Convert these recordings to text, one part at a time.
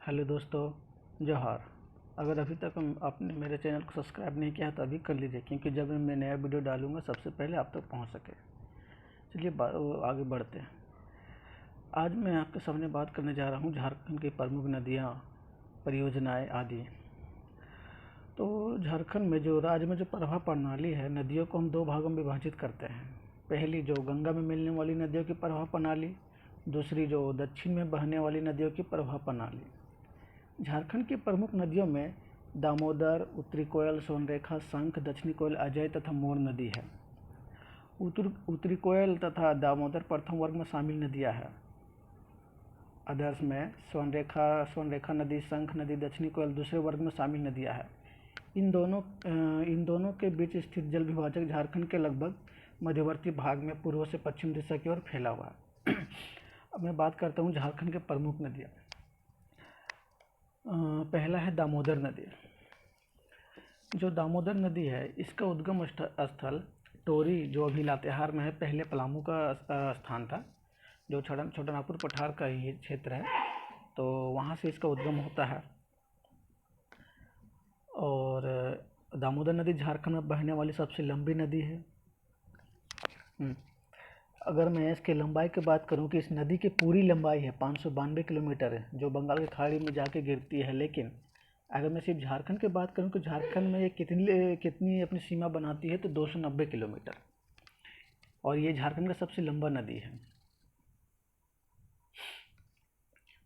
Hello दोस्तों, जोहार। अगर अभी तक आपने मेरे चैनल को सब्सक्राइब नहीं किया है तो अभी कर लीजिए, क्योंकि जब मैं नया वीडियो डालूंगा सबसे पहले आप तक पहुंच सके। चलिए आगे बढ़ते हैं। आज मैं आपके सामने बात करने जा रहा हूं झारखंड की प्रमुख नदियां, परियोजनाएं आदि। तो झारखंड में जो राज्य में जो प्रवाह प्रणाली है, नदियों को हम दो भागों में विभाजित करते हैं। पहली जो गंगा में मिलने वाली नदियों की प्रवाह प्रणाली, दूसरी जो दक्षिण में बहने वाली नदियों की प्रवाह प्रणाली। झारखंड की प्रमुख नदियों में दामोदर, उत्तरी कोयल, सोनरेखा, शंख, दक्षिणी कोयल, अजय तथा मोर नदी है। उत्तरी कोयल तथा दामोदर प्रथम वर्ग में शामिल नदियां हैं। अदर्स में सोनरेखा नदी, शंख नदी, दक्षिणी कोयल दूसरे वर्ग में शामिल नदियां हैं। इन दोनों के बीच स्थित जल विभाजक झारखंड के लगभग मध्यवर्ती भाग में पूर्व से पश्चिम दिशा की ओर फैला हुआ है। अब मैं बात करता हूँ झारखंड के प्रमुख नदियाँ। पहला है दामोदर नदी। जो दामोदर नदी है, इसका उद्गम स्थल टोरी, जो अभी लातेहार में है, पहले पलामू का स्थान था, जो छोटानागपुर पठार का ही क्षेत्र है, तो वहाँ से इसका उद्गम होता है। और दामोदर नदी झारखंड में बहने वाली सबसे लंबी नदी है। अगर मैं इसके लंबाई की बात करूं कि इस नदी की पूरी लंबाई है 592 किलोमीटर है, जो बंगाल की खाड़ी में जाके गिरती है। लेकिन अगर मैं सिर्फ झारखंड की बात करूं तो झारखंड में ये कितनी अपनी सीमा बनाती है, तो 290 किलोमीटर, और ये झारखंड का सबसे लंबा नदी है।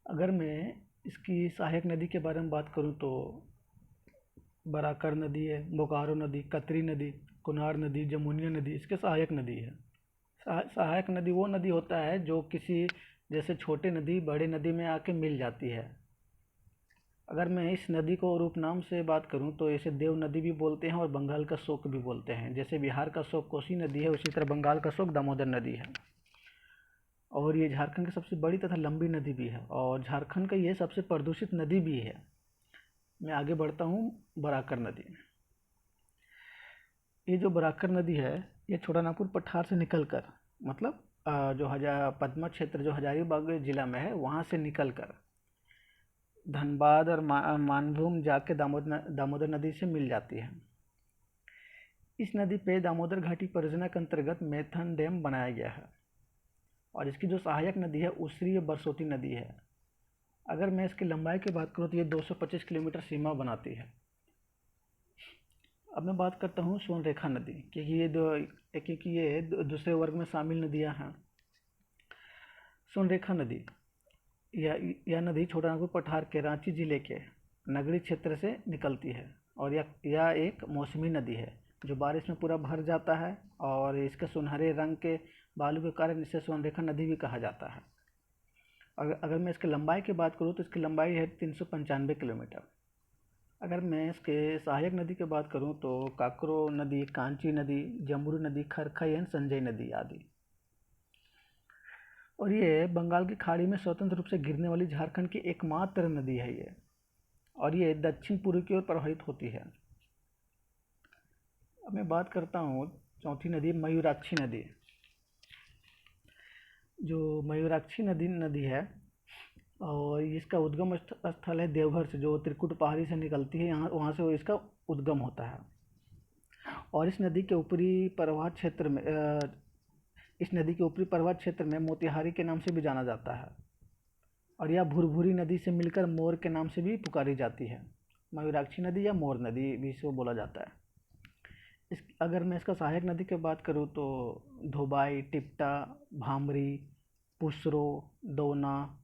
अगर मैं इसकी सहायक नदी के बारे में बात करूं तो बराकर नदी है, बोकारो नदी, कतरी नदी, कुनार नदी, जमुनिया नदी इसके सहायक नदी है। सहायक नदी वो नदी होता है जो किसी जैसे छोटे नदी बड़े नदी में आके मिल जाती है। अगर मैं इस नदी को रूपनाम से बात करूं तो इसे देव नदी भी बोलते हैं और बंगाल का शोक भी बोलते हैं। जैसे बिहार का शोक कोसी नदी है, उसी तरह बंगाल का शोक दामोदर नदी है। और ये झारखंड की सबसे बड़ी तथा लंबी नदी भी है, और झारखंड का ये सबसे प्रदूषित नदी भी है। मैं आगे बढ़ता हूँ बराकर नदी। ये जो बराकर नदी है, ये छोटानागपुर पठार से निकलकर, मतलब जो पदमा क्षेत्र जो हजारीबाग जिला में है, वहाँ से निकलकर धनबाद और मानभूम जाके दामोदर नदी से मिल जाती है। इस नदी पे दामोदर घाटी परियोजना के अंतर्गत मैथन डैम बनाया गया है, और इसकी जो सहायक नदी है उसरी बरसोती नदी है। अगर मैं इसकी लंबाई की बात करूँ तो ये 225 किलोमीटर सीमा बनाती है। अब मैं बात करता हूँ सोनरेखा नदी, क्योंकि ये दूसरे वर्ग में शामिल नदियाँ हैं। सोनरेखा नदी, यह नदी छोटानागपुर पठार के रांची जिले के नगरी क्षेत्र से निकलती है, और यह एक मौसमी नदी है जो बारिश में पूरा भर जाता है, और इसके सुनहरे रंग के बालू के कारण इसे सोनरेखा नदी भी कहा जाता है। अगर मैं इसकी लंबाई की बात करूँ तो इसकी लंबाई है 395 किलोमीटर। अगर मैं इसके सहायक नदी की बात करूं तो काकरो नदी, कांची नदी, जमुरू नदी, खरखई, संजय नदी आदि। और ये बंगाल की खाड़ी में स्वतंत्र रूप से गिरने वाली झारखंड की एकमात्र नदी है ये, और ये दक्षिण पूर्व की ओर प्रवाहित होती है। अब मैं बात करता हूँ चौथी नदी, मयूराक्षी नदी। जो मयूराक्षी नदी है, और इसका उद्गम स्थल है देवघर से, जो त्रिकुट पहाड़ी से निकलती है, यहाँ वहाँ से इसका उद्गम होता है। और इस नदी के ऊपरी प्रवाह क्षेत्र में मोतिहारी के नाम से भी जाना जाता है, और यह भुरभुरी नदी से मिलकर मोर के नाम से भी पुकारी जाती है। मयूराक्षी नदी या मोर नदी भी इसको बोला जाता है। अगर मैं इसका सहायक नदी की बात करूँ तो धोबाई, टिप्टा, भामरी, पुसरो, दोना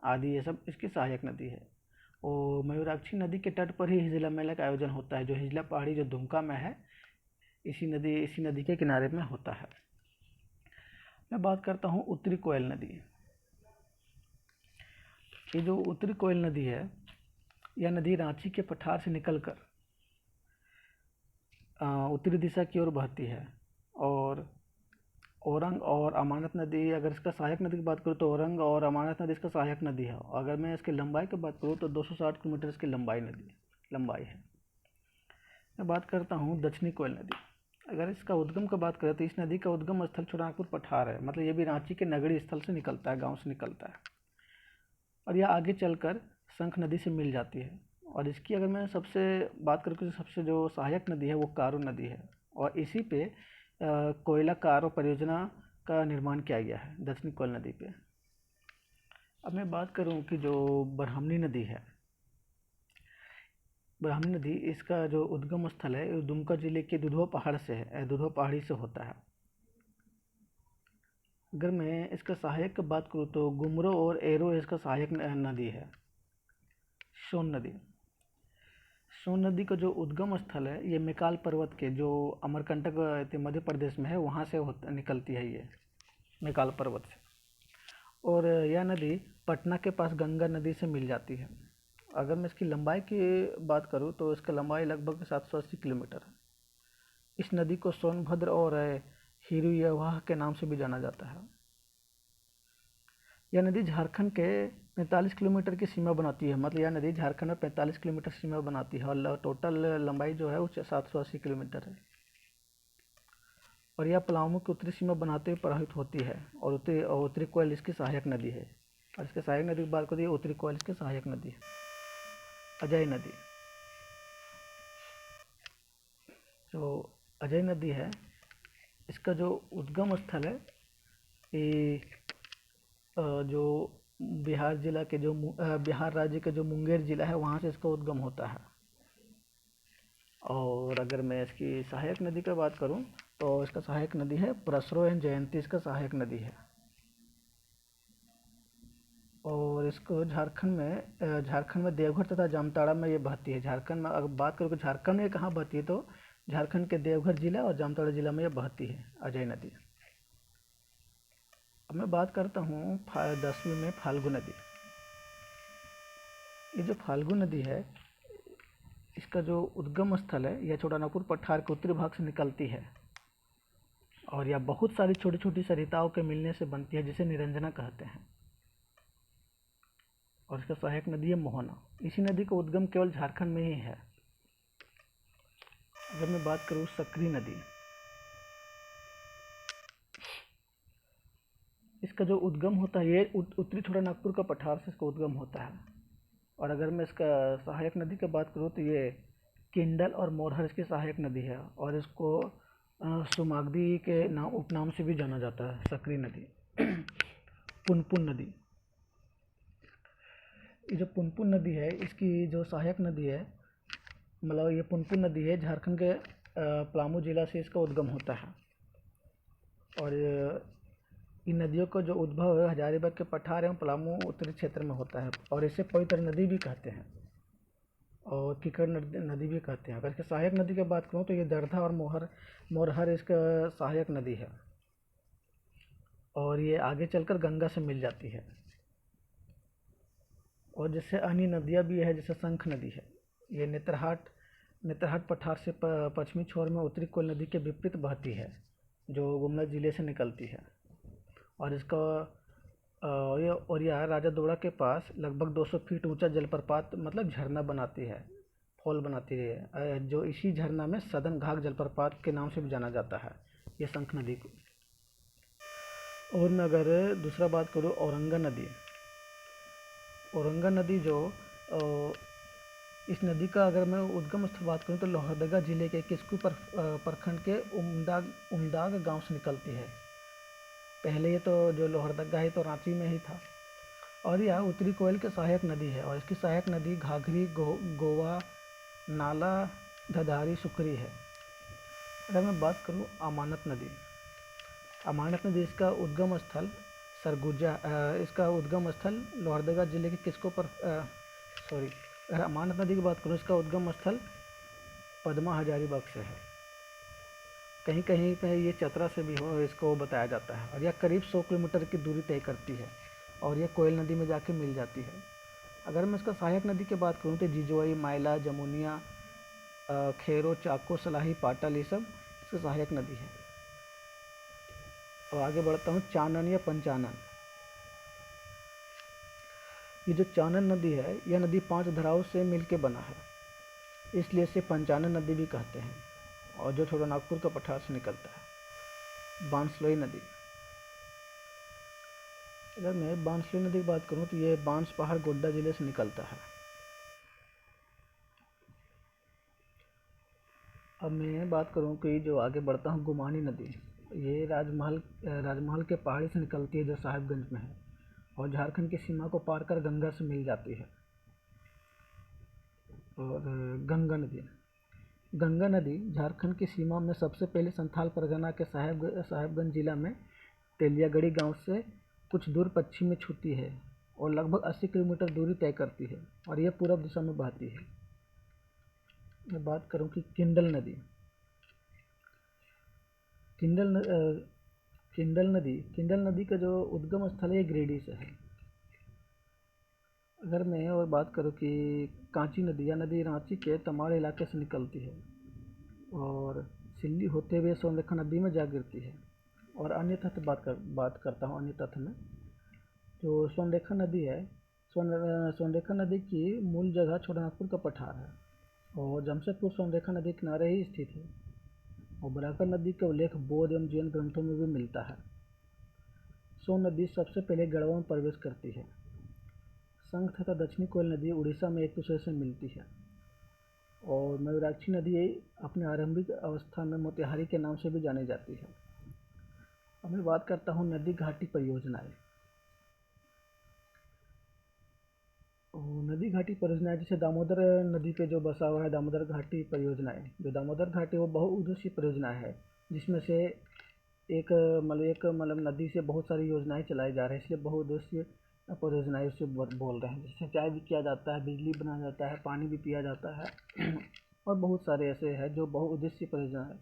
आदि ये सब इसकी सहायक नदी है। और मयूराक्षी नदी के तट पर ही हिजला मेला का आयोजन होता है, जो हिजला पहाड़ी जो दुमका में है, इसी नदी के किनारे में होता है। मैं बात करता हूँ उत्तरी कोयल नदी। ये जो उत्तरी कोयल नदी है, यह नदी रांची के पठार से निकलकर उत्तरी दिशा की ओर बहती है। और औरंग और अमानत नदी, अगर इसका सहायक नदी की बात करूँ तो औरंग और अमानत नदी इसका सहायक नदी है। अगर मैं इसकी लंबाई की बात करूँ तो 260 किलोमीटर इसकी लंबाई है। मैं बात करता हूँ दक्षिणी कोयल नदी। अगर इसका उद्गम की बात करें तो इस नदी का उद्गम स्थल छोटानागपुर पठार है, मतलब ये भी रांची के नगरी स्थल से निकलता है, गांव से निकलता है, और यह आगे चलकर शंख नदी से मिल जाती है। और इसकी अगर मैं सबसे बात करूँ कि सबसे जो सहायक नदी है वो कारू नदी है, और इसी पे कोयला कारो परियोजना का निर्माण किया गया है दक्षिणी कोयल नदी पे। अब मैं बात करूँ कि जो ब्राह्मणी नदी है, ब्राह्मणी नदी इसका जो उद्गम स्थल है दुमका जिले के दुधवा पहाड़ से है, दुधवा पहाड़ी से होता है। अगर मैं इसका सहायक की बात करूँ तो गुमरो और एरो इसका सहायक नदी है। सोन नदी, सोन नदी का जो उद्गम स्थल है ये मैकाल पर्वत के जो अमरकंटक मध्य प्रदेश में है वहाँ से निकलती है ये मैकाल पर्वत से। और यह नदी पटना के पास गंगा नदी से मिल जाती है। अगर मैं इसकी लंबाई की बात करूँ तो इसका लंबाई लगभग 780 किलोमीटर है। इस नदी को सोनभद्र और हिरुयवाह के नाम से भी जाना जाता है। यह नदी झारखंड के 45 किलोमीटर की सीमा बनाती है, मतलब यह नदी झारखंड में 45 किलोमीटर सीमा बनाती है और टोटल लंबाई जो है वो 780 किलोमीटर है। और यह पलामू की उत्तरी सीमा बनाते हुए प्रवाहित होती है, और उत्तरी कोयल इसकी सहायक नदी है। और इसके सहायक नदी की बात करें उत्तरी कोयल इसकी सहायक नदी है। अजय नदी, जो अजय नदी है इसका जो उद्गम स्थल है ये जो बिहार जिला के जो बिहार राज्य के जो मुंगेर जिला है वहाँ से इसका उद्गम होता है। और अगर मैं इसकी सहायक नदी की बात करूँ तो इसका सहायक नदी है परसरो एवं जयंती इसका सहायक नदी है। और इसको झारखंड में देवघर तथा जामताड़ा में ये बहती है। झारखंड में अगर बात करूँ कि झारखंड में कहाँ बहती है तो झारखंड के देवघर जिला और जामताड़ा जिला में ये बहती है अजय नदी। अब मैं बात करता हूँ 10वीं में फाल्गु नदी। ये जो फाल्गु नदी है इसका जो उद्गम स्थल है यह छोटानागपुर पठार के उत्तरी भाग से निकलती है, और यह बहुत सारी छोटी छोटी सरिताओं के मिलने से बनती है जिसे निरंजना कहते हैं। और इसका सहायक नदी है मोहना। इसी नदी का उद्गम केवल झारखंड में ही है। अगर मैं बात करूँ सकरी नदी, इसका जो उद्गम होता है ये उत्तरी छोटानागपुर का पठार से इसका उद्गम होता है। और अगर मैं इसका सहायक नदी की बात करूँ तो ये किंडल और मोरहर इसकी सहायक नदी है, और इसको सुमागदी के नाम उपनाम से भी जाना जाता है सकरी नदी। पुनपुन नदी, ये जो पुनपुन नदी है इसकी जो सहायक नदी है, मतलब ये पुनपुन नदी है झारखंड के पलामू जिला से इसका उद्गम होता है। और इन नदियों का जो उद्भव है हजारीबाग के पठार एवं पलामू उत्तरी क्षेत्र में होता है, और इसे पवित्र नदी भी कहते हैं और कीकड़ नदी भी कहते हैं। अगर इसके सहायक नदी की बात करूँ तो ये दर्धा और मोरहर इसका सहायक नदी है, और ये आगे चलकर गंगा से मिल जाती है। और जैसे अन्य नदियाँ भी है, जैसे शंख नदी है, ये नेतरहाट पठार से पश्चिमी छोर में उत्तरी कोयल नदी के विपरीत बहती है जो गुमला जिले से निकलती है। और इसका यह राजा दोड़ा के पास लगभग 200 फीट ऊंचा जलप्रपात मतलब झरना बनाती है, फॉल बनाती है, जो इसी झरना में सदन घाघ जलप्रपात के नाम से भी जाना जाता है ये शंख नदी को। और मैं अगर दूसरा बात करूँ औरंगा नदी, औरंगा नदी जो इस नदी का अगर मैं उद्गम स्थल बात करूँ तो लोहरदगा जिले के किस्कू प्रखंड के उमदाग गांव से निकलती है। पहले ये तो जो लोहरदगा है तो रांची में ही था। और यह उत्तरी कोयल के सहायक नदी है, और इसकी सहायक नदी घाघरी गोवा नाला धधारी सुकरी है। अगर मैं बात करूँ अमानत नदी, अमानत नदी इसका उद्गम स्थल सरगुजा, इसका उद्गम स्थल लोहरदगा जिले के किस्को पर अगर अमानत नदी की बात करूँ इसका उद्गम स्थल पद्मा हजारीबाग से है। कहीं कहीं पे ये चतरा से भी हो इसको बताया जाता है। और यह करीब 100 किलोमीटर की दूरी तय करती है, और यह कोयल नदी में जाके मिल जाती है। अगर मैं इसका सहायक नदी की बात करूँ तो जिजोई माइला जमुनिया खेरो चाको सलाही पाटल ये सब इसकी सहायक नदी है। और आगे बढ़ता हूँ चानन या पंचानन। ये जो चानन नदी है यह नदी 5 धाराओं से मिलके बना है, इसलिए इसे पंचानन नदी भी कहते हैं, और जो छोटानागपुर का पठार से निकलता है। बांसलोई नदी, अगर मैं बांसलोई नदी की बात करूँ तो ये बांस पहाड़ गोड्डा जिले से निकलता है। अब मैं बात करूं कि जो आगे बढ़ता हूं, गुमानी नदी, ये राजमहल के पहाड़ी से निकलती है जो साहिबगंज में है, और झारखंड की सीमा को पार कर गंगा से मिल जाती है। और गंगा नदी झारखंड की सीमा में सबसे पहले संथाल परगना के साहिबगंज जिला में तेलियागढ़ी गांव से कुछ दूर पश्चिम में छूती है और लगभग 80 किलोमीटर दूरी तय करती है, और यह पूरब दिशा में बहती है। मैं बात करूं कि किंडल नदी का जो उद्गम स्थल है गिरिडीह से है। अगर मैं और बात करूं कि कांची नदी, यह नदी रांची के तमाड़ इलाके से निकलती है और सिल्ली होते हुए सोनरेखा नदी में जा गिरती है। और अन्य तथ्य बात करता हूँ। अन्य तथ्य में जो सोनरेखा नदी है, सोनरेखा नदी की मूल जगह छोटानागपुर का पठार है और जमशेदपुर सोनरेखा नदी किनारे ही स्थित है। और बराकर नदी का उल्लेख बौद्ध एवं जैन ग्रंथों में भी मिलता है। सोन नदी सबसे पहले गढ़वा में प्रवेश करती है। संघ तथा दक्षिणी कोयल नदी उड़ीसा में एक दूसरे से मिलती है। और मयूराक्षी नदी अपने आरंभिक अवस्था में मोतिहारी के नाम से भी जानी जाती है। अब मैं बात करता हूँ नदी घाटी परियोजनाएं। नदी घाटी परियोजनाएं जैसे दामोदर नदी पे जो बसा हुआ है दामोदर घाटी परियोजनाएं, जो दामोदर घाटी वो बहुउद्देशीय परियोजना है, जिसमें से एक मतलब नदी से बहुत सारी योजनाएं चलाई जा रही है, इसलिए बहुउद्देशीय परियोजनाएं उससे बोल रहे हैं। जैसे सिंचाई भी किया जाता है, बिजली बनाया जाता है, पानी भी पिया जाता है और बहुत सारे ऐसे हैं जो बहुउद्देशीय परियोजना है।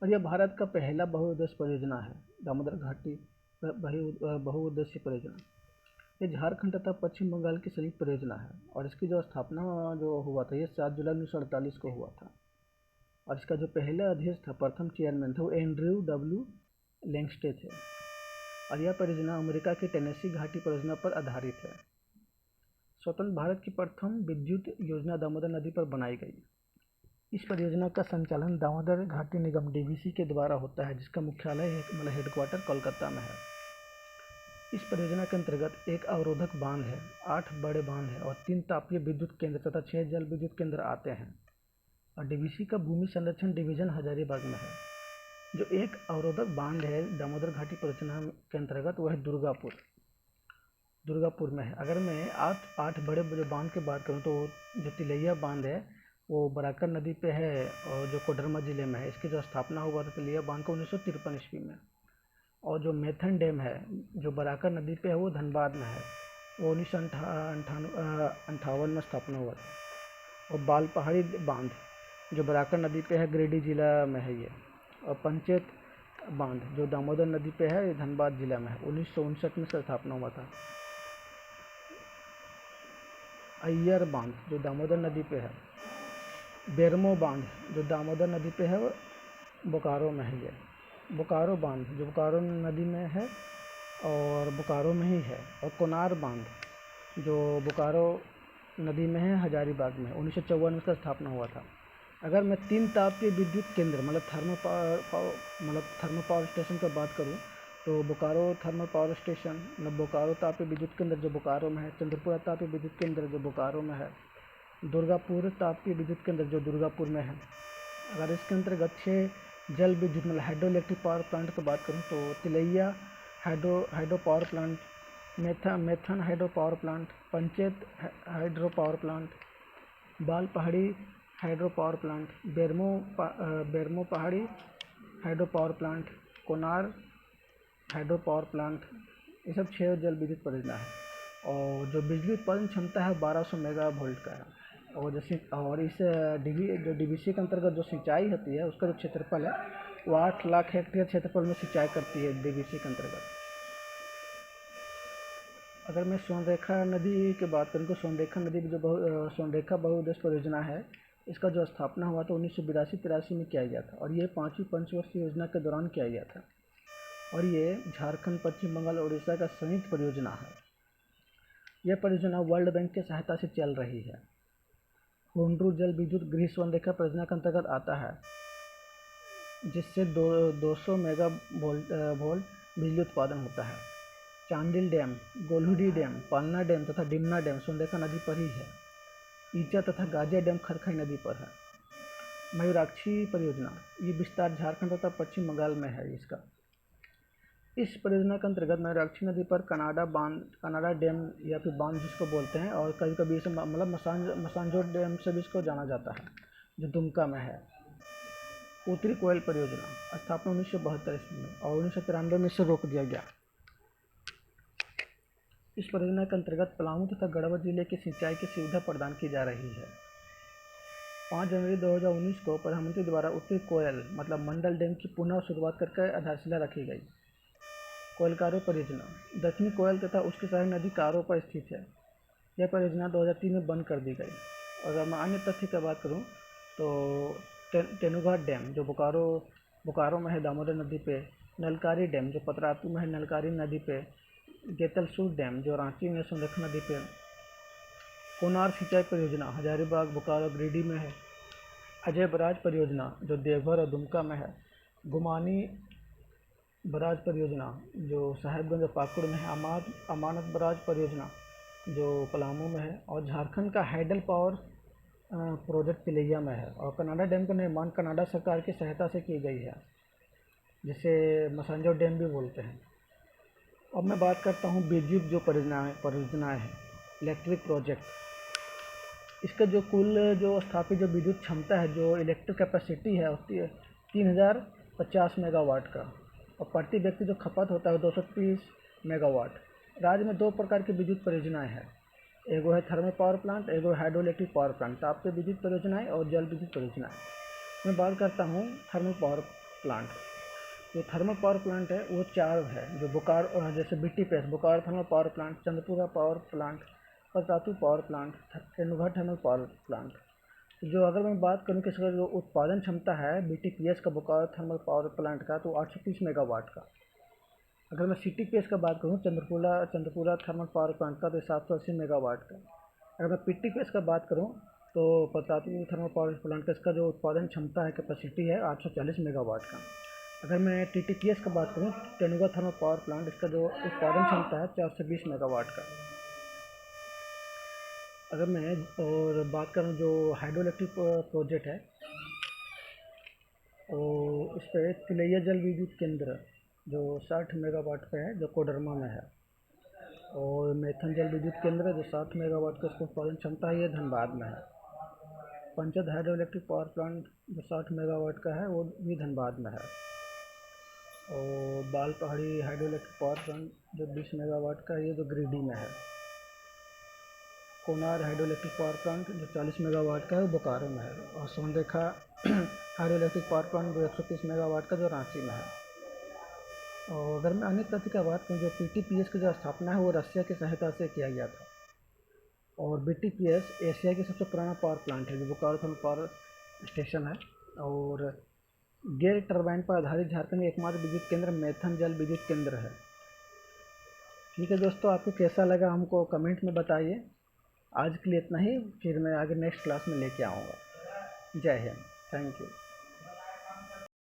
और यह भारत का पहला बहुउद्देशीय परियोजना है, दामोदर घाटी बहुउद्देशीय परियोजना। ये झारखंड तथा पश्चिम बंगाल की संयुक्त परियोजना है और इसकी जो स्थापना जो हुआ था ये 7 जुलाई 1948 को हुआ था। और इसका जो पहला अध्यक्ष था, प्रथम चेयरमैन थे, वो एंड्रयू डब्ल्यू लैंगस्टे थे। और यह परियोजना अमेरिका की टेनेसी घाटी परियोजना पर आधारित है। स्वतंत्र भारत की प्रथम विद्युत योजना दामोदर नदी पर बनाई गई। इस परियोजना का संचालन दामोदर घाटी निगम डीवीसी के द्वारा होता है, जिसका मुख्यालय हेडक्वार्टर कोलकाता में है। इस परियोजना के अंतर्गत एक अवरोधक बांध है, 8 बड़े बांध हैं और 3 तापीय विद्युत केंद्र तथा 6 जल विद्युत केंद्र आते हैं। और डीवीसी का भूमि संरक्षण डिवीजन हजारीबाग में है। जो एक अवरोधक बांध है दामोदर घाटी परियोजना के अंतर्गत, वह है दुर्गापुर में है। अगर मैं 8 बड़े बड़े बांध की बात करूं तो जो तिलैया बांध है वो बराकर नदी पे है और जो कोडरमा जिले में है। इसकी जो स्थापना हुआ था तिलैया बांध को 1953 ईस्वी में। और जो मेथन डैम है जो बराकर नदी पे है वो धनबाद में है, वो 1958 में स्थापना हुआ था। और बाल पहाड़ी बांध जो बराकर नदी पे है गिरिडीह जिला में है ये। और पंचेत बांध जो दामोदर नदी पे है, ये धनबाद जिला में है, 1959 में स्थापना हुआ था। अय्यर बांध जो दामोदर नदी पे है। बेरमो बांध जो दामोदर नदी पे है, वो बोकारो में है ये। बोकारो बांध जो बोकारो नदी में है और बोकारो में ही है। और कोनार बांध जो बोकारो नदी में है, हजारीबाग में, 1954 में इसका स्थापना हुआ था। अगर मैं 3 तापीय विद्युत केंद्र मतलब थर्मल पावर स्टेशन की बात करूं तो बोकारो थर्मल पावर स्टेशन मतलब बोकारो तापीय विद्युत केंद्र जो बोकारो में है, चंद्रपुरा तापीय विद्युत केंद्र जो बोकारो में है, दुर्गापुर तापीय विद्युत केंद्र जो दुर्गापुर में है। अगर इसके अंतर्गत 6 जल विद्युत मतलब हाइड्रो इलेक्ट्रिक पावर प्लांट की बात करूं तो Tilaiya hydro power plant, Maithon hydro power plant, Panchet hydro power plant, Bal Pahari hydro power plant, Bermo Pahari hydro power plant, Konar hydro power plant, ये सब 6 जल विद्युत परियोजना है। और जो बिजली उत्पादन क्षमता है 1200 मेगा वोल्ट का है। और इस जो डीवीसी के अंतर्गत जो सिंचाई होती है उसका जो क्षेत्रफल है वो 8 लाख हेक्टेयर क्षेत्रफल में सिंचाई करती है डीवीसी के अंतर्गत। अगर मैं सोनरेखा नदी की बात करूँ तो सोनरेखा नदी जो सोनरेखा बहुउद्देश्य परियोजना है, इसका जो स्थापना हुआ था 1982-83 में किया गया था और ये 5वीं पंचवर्षीय योजना के दौरान किया गया था। और ये झारखंड, पश्चिम बंगाल और उड़ीसा का संयुक्त परियोजना है। यह परियोजना वर्ल्ड बैंक की सहायता से चल रही है। होंडरू जल विद्युत गृह सोनरेखा परियोजना के अंतर्गत आता है, जिससे 200 मेगा वोल्ट बिजली उत्पादन होता है। चांडिल डैम, गोलहुडी डैम, पालना डैम तथा डिमना डैम सोनरेखा नदी पर ही है। ईचा तथा गाजिया डैम खरखई नदी पर है। मयूराक्षी परियोजना, ये विस्तार झारखंड तथा पश्चिम बंगाल में है इसका। इस परियोजना के अंतर्गत मयूराक्षी नदी पर कनाडा डैम या फिर बांध जिसको बोलते हैं, और कभी कभी इसे मतलब मसांजोर डैम से भी इसको जाना जाता है, जो दुमका में है। उत्तरी कोयल परियोजना, स्थापना 1972 ईस्वी में और 1993 में इसे रोक दिया गया। इस परियोजना के अंतर्गत पलामू तथा गढ़वा जिले की सिंचाई की सुविधा प्रदान की जा रही है। 5 जनवरी 2019 को प्रधानमंत्री द्वारा उत्तरी कोयल मतलब मंडल डैम की पुनः शुरुआत करके आधारशिला रखी गई। कोयल कारो परियोजना, दक्षिणी कोयल तथा उसकी सहायक नदी कारो पर स्थित है। यह परियोजना 2003 में बंद कर दी गई। और अगर मैं अन्य तथ्य की बात करूं तो तेनुघाट डैम जो बोकारो में है दामोदर नदी पे, नलकारी डैम जो पतरातू में है नलकारी नदी पे, गेतलसूर डैम जो रांची में सोनरेखा नदी पे, कोनार सिंचाई परियोजना हजारीबाग बोकारो गिरिडीह में है, अजय बराज परियोजना जो देवघर और दुमका में है, गुमानी बराज परियोजना जो साहेबगंज और पाकुड़ में है, अमानत बराज परियोजना जो पलामू में है, और झारखंड का हाइडल पावर प्रोजेक्ट तिलैया में है। और कनाडा डैम का निर्माण कनाडा सरकार की सहायता से की गई है, जिसे मसांजोर डैम भी बोलते हैं। अब मैं बात करता हूँ विद्युत जो परियोजनाएँ हैं, इलेक्ट्रिक प्रोजेक्ट। इसका जो कुल जो स्थापित जो विद्युत क्षमता है, जो इलेक्ट्रिक कैपेसिटी है, उसकी 3050 मेगावाट का, और प्रति व्यक्ति जो खपत होता है 230 मेगावाट। राज्य में 2 प्रकार की विद्युत परियोजनाएं हैं, एगो है थर्मल पावर प्लांट, एगो हाइड्रो इलेक्ट्रिक पावर प्लांट, तापीय विद्युत परियोजनाएं और जल विद्युत परियोजनाएं। मैं बात करता हूँ थर्मल पावर प्लांट। जो थर्मल पावर प्लांट है वो 4 है, जो बोकारो जैसे BTPS Bokaro thermal power plant, Chandrapura power plant, Patratu power plant, Tenughat thermal power plant. जो अगर मैं बात करूँ कि इसका जो उत्पादन क्षमता है BTPS का बोकारो थर्मल पावर प्लांट का, तो 830 मेगावाट का। अगर मैं CTPS का बात करूँ चंद्रपुरा थर्मल पावर प्लांट का, तो 780 मेगावाट का। अगर मैं PTPS का बात करूँ तो पतरातू थर्मल पावर प्लांट का इसका जो उत्पादन क्षमता है कैपेसिटी है 840 मेगावाट का। अगर मैं TTPS का बात करूँ तेनुघाट थर्मल पावर प्लांट, इसका जो उत्पादन क्षमता है 420 मेगावाट का। अगर मैं और बात करूँ जो हाइड्रो इलेक्ट्रिक प्रोजेक्ट है, और इस पर तिलैया जल विद्युत केंद्र जो 60 मेगावाट पे है, जो कोडरमा में है, और मैथन जल विद्युत केंद्र जो 7 मेगावाट का इसका उत्पादन क्षमता है, ये धनबाद में है। पंचद हाइड्रो इलेक्ट्रिक पावर प्लांट जो 60 मेगावाट का है, वो भी धनबाद में है। और बाल Pahari hydro electric power plant जो 20 मेगावाट का है, ये जो गिरिडीह में है। Konar hydro electric power plant जो 40 मेगावाट का है, वो बोकारो में है। और Sonrekha hydro electric power plant जो 130 मेगावाट का, जो रांची में है। और अगर मैं अन्य तथ्य की बात करूँ, जो PTPS की जो स्थापना है वो रशिया की सहायता से किया गया था। और BTPS एशिया की सबसे पुराना पावर प्लांट है, जो बोकारो थर्मल पावर स्टेशन है। और गैर टरबाइन पर आधारित झारखंड का एकमात्र विद्युत केंद्र मैथन जल विद्युत केंद्र है। ठीक है दोस्तों, आपको कैसा लगा हमको कमेंट में बताइए। आज के लिए इतना ही, फिर मैं आगे नेक्स्ट क्लास में लेके आऊँगा। जय हिंद, थैंक यू।